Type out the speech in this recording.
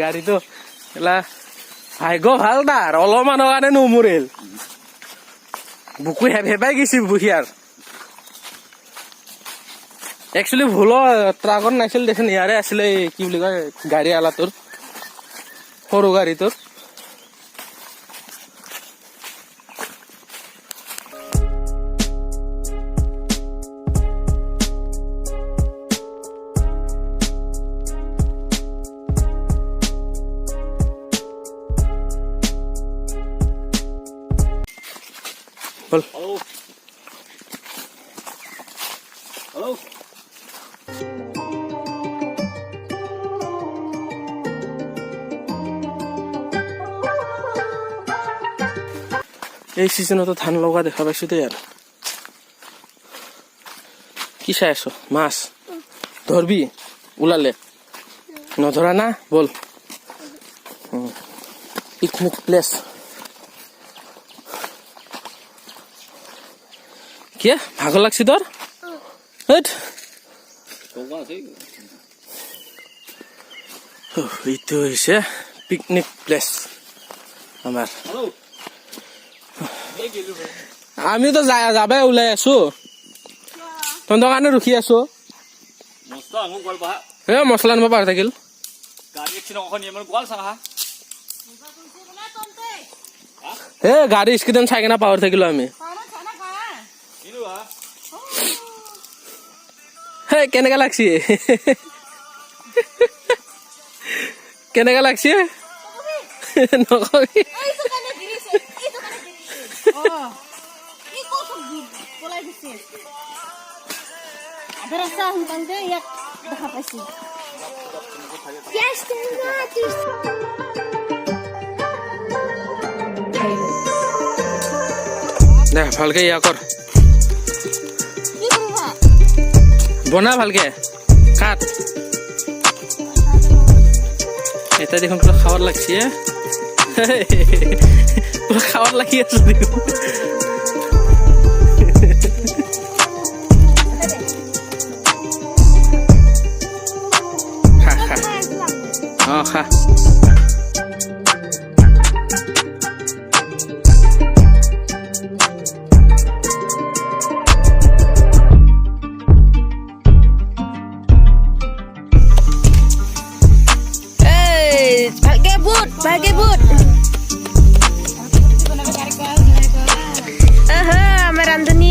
গাড়ী তো এলা ভাগ্য ভাল তাৰ অলপমানৰ কাৰণে নমৰিল বুকু হেপাই গৈছে বুঢ়িয়াৰ একচুৱেলি ভুল ট্ৰাকত নাছিল দেখোন ইয়াৰে আছিলে কি বুলি কয় গাড়ী আলাটোৰ সৰু গাড়ীটোৰ বল Hello. এই সিজনতো ধান লগা দেখা পাইছো দেই আৰু কি চাই আছো মাছ ধৰবি ওলালে নধৰা না বল পিকনিক প্লেস কি ভাগৰ লাগছি তোৰ এইটো হৈছে পিকনিক প্লেস আমাৰ আমিতো যাবাই ওলাই আছো তহঁতৰ কাৰণে ৰখি আছো মছলা আনিব পাৰ থাকিল হে গাড়ী স্কিডন চাই কিনে পাহৰি থাকিলো আমি হে কেনেকা লাগছি কেনেকা লাগছি নকবি দে ভালকে ইয়া কৰ বনা ভালকে কাট এটা দেখোন পুরো খাওয়ার লাগছে পুরো খাওয়ার লাগিয়ে আছে দেখুন খা খা খা Pakai boot. Aha, meranduni